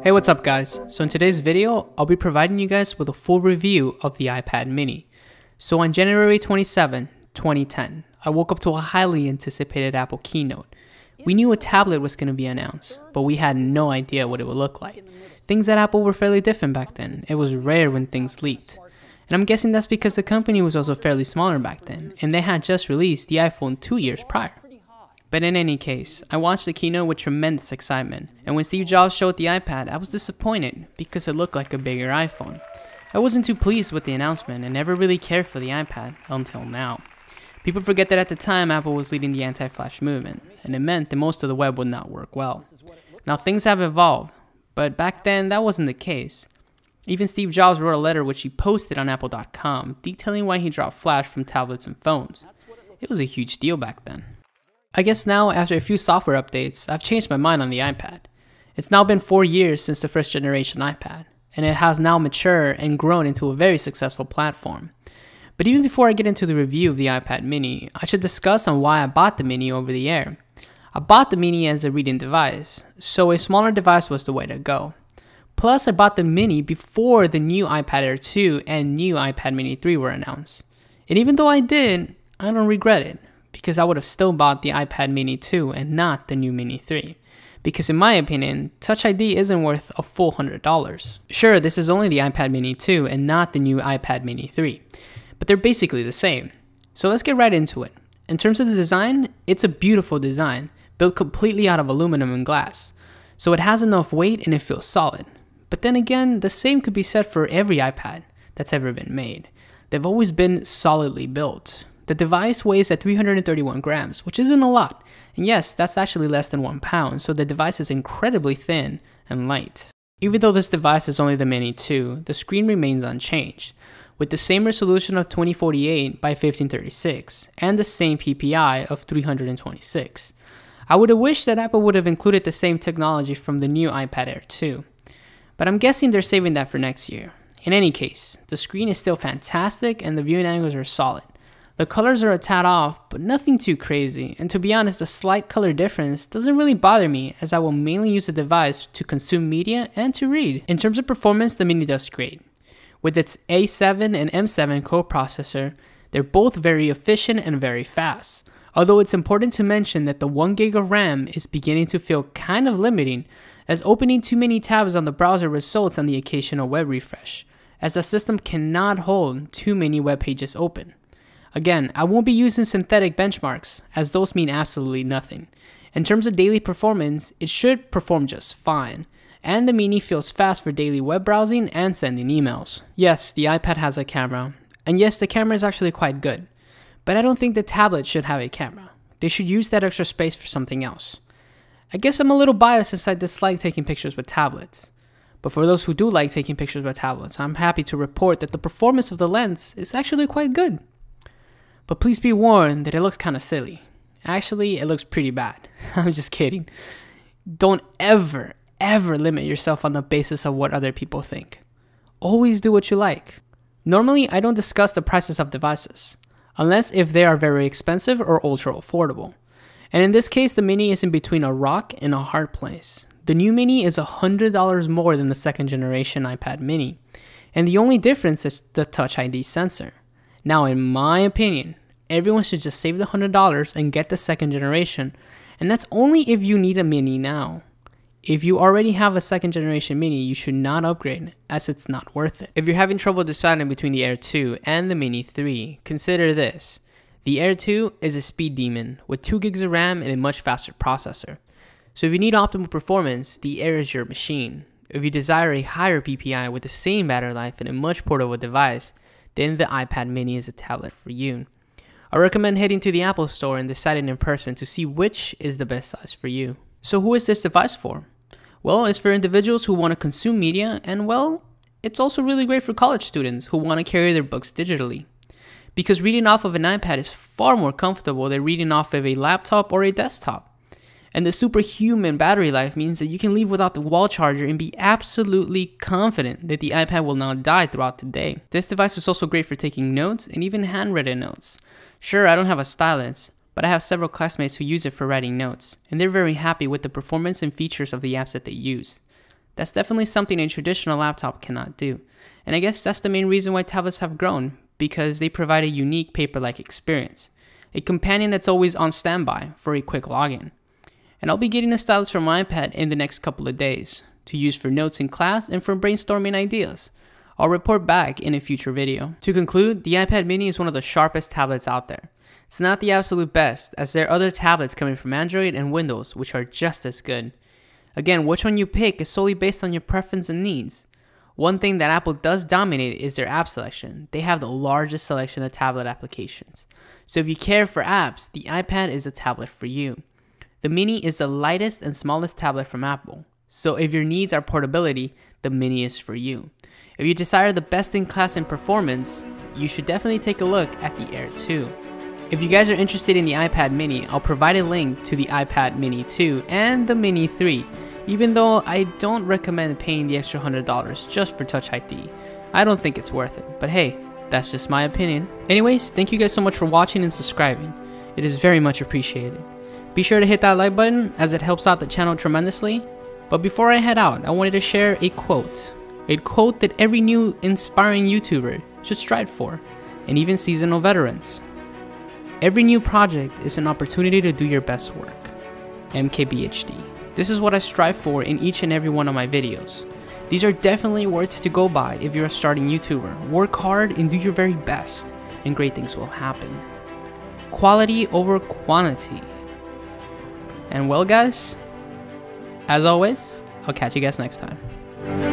Hey, what's up guys? So in today's video, I'll be providing you guys with a full review of the iPad mini. So on January 27, 2010, I woke up to a highly anticipated Apple keynote. We knew a tablet was going to be announced, but we had no idea what it would look like. Things at Apple were fairly different back then. It was rare when things leaked. And I'm guessing that's because the company was also fairly smaller back then, and they had just released the iPhone 2 years prior. But in any case, I watched the keynote with tremendous excitement, and when Steve Jobs showed the iPad, I was disappointed because it looked like a bigger iPhone. I wasn't too pleased with the announcement and never really cared for the iPad until now. People forget that at the time Apple was leading the anti-flash movement, and it meant that most of the web would not work well. Now things have evolved, but back then that wasn't the case. Even Steve Jobs wrote a letter which he posted on apple.com detailing why he dropped flash from tablets and phones. It was a huge deal back then. I guess now, after a few software updates, I've changed my mind on the iPad. It's now been 4 years since the first generation iPad, and it has now matured and grown into a very successful platform. But even before I get into the review of the iPad mini, I should discuss on why I bought the mini over the air. I bought the mini as a reading device, so a smaller device was the way to go. Plus, I bought the mini before the new iPad Air 2 and new iPad mini 3 were announced. And even though I did, I don't regret it, because I would have still bought the iPad mini 2 and not the new mini 3. Because in my opinion, Touch ID isn't worth a full $100. Sure, this is only the iPad mini 2 and not the new iPad mini 3, but they're basically the same. So let's get right into it. In terms of the design, it's a beautiful design, built completely out of aluminum and glass. So it has enough weight and it feels solid. But then again, the same could be said for every iPad that's ever been made. They've always been solidly built. The device weighs at 331 grams, which isn't a lot. And yes, that's actually less than 1 pound, so the device is incredibly thin and light. Even though this device is only the Mini 2, the screen remains unchanged, with the same resolution of 2048 by 1536 and the same PPI of 326. I would have wished that Apple would have included the same technology from the new iPad Air 2, but I'm guessing they're saving that for next year. In any case, the screen is still fantastic and the viewing angles are solid. The colors are a tad off, but nothing too crazy, and to be honest, the slight color difference doesn't really bother me as I will mainly use the device to consume media and to read. In terms of performance, the Mini does great. With its A7 and M7 co-processor, they're both very efficient and very fast. Although it's important to mention that the 1 GB of RAM is beginning to feel kind of limiting, as opening too many tabs on the browser results in the occasional web refresh, as the system cannot hold too many web pages open. Again, I won't be using synthetic benchmarks, as those mean absolutely nothing. In terms of daily performance, it should perform just fine, and the Mini feels fast for daily web browsing and sending emails. Yes, the iPad has a camera, and yes, the camera is actually quite good, but I don't think the tablet should have a camera. They should use that extra space for something else. I guess I'm a little biased since I dislike taking pictures with tablets, but for those who do like taking pictures with tablets, I'm happy to report that the performance of the lens is actually quite good. But please be warned that it looks kind of silly. Actually, it looks pretty bad. I'm just kidding. Don't ever limit yourself on the basis of what other people think. Always do what you like. Normally, I don't discuss the prices of devices, unless if they are very expensive or ultra affordable. And in this case, the Mini is in between a rock and a hard place. The new Mini is $100 more than the second generation iPad mini, and the only difference is the Touch ID sensor. Now, in my opinion, everyone should just save the $100 and get the second generation, and that's only if you need a mini now. If you already have a second generation mini, you should not upgrade, as it's not worth it. If you're having trouble deciding between the Air 2 and the Mini 3, consider this. The Air 2 is a speed demon with 2 gigs of RAM and a much faster processor. So if you need optimal performance, the Air is your machine. If you desire a higher PPI with the same battery life and a much portable device, then the iPad mini is a tablet for you. I recommend heading to the Apple Store and deciding in person to see which is the best size for you. So who is this device for? Well, it's for individuals who want to consume media, and well, it's also really great for college students who want to carry their books digitally. Because reading off of an iPad is far more comfortable than reading off of a laptop or a desktop. And the superhuman battery life means that you can leave without the wall charger and be absolutely confident that the iPad will not die throughout the day. This device is also great for taking notes and even handwritten notes. Sure, I don't have a stylus, but I have several classmates who use it for writing notes, and they're very happy with the performance and features of the apps that they use. That's definitely something a traditional laptop cannot do. And I guess that's the main reason why tablets have grown, because they provide a unique paper-like experience. A companion that's always on standby for a quick login. And I'll be getting the stylus for my iPad in the next couple of days to use for notes in class and for brainstorming ideas. I'll report back in a future video. To conclude, the iPad mini is one of the sharpest tablets out there. It's not the absolute best, as there are other tablets coming from Android and Windows which are just as good. Again, which one you pick is solely based on your preference and needs. One thing that Apple does dominate is their app selection. They have the largest selection of tablet applications. So if you care for apps, the iPad is a tablet for you. The mini is the lightest and smallest tablet from Apple. So if your needs are portability, the mini is for you. If you desire the best in class in performance, you should definitely take a look at the Air 2. If you guys are interested in the iPad mini, I'll provide a link to the iPad mini 2 and the mini 3, even though I don't recommend paying the extra $100 just for Touch ID. I don't think it's worth it, but hey, that's just my opinion. Anyways, thank you guys so much for watching and subscribing. It is very much appreciated. Be sure to hit that like button as it helps out the channel tremendously. But before I head out, I wanted to share a quote that every new inspiring YouTuber should strive for, and even seasonal veterans. Every new project is an opportunity to do your best work. MKBHD. This is what I strive for in each and every one of my videos. These are definitely words to go by if you're a starting YouTuber. Work hard and do your very best, and great things will happen. Quality over quantity. And well guys, as always, I'll catch you guys next time.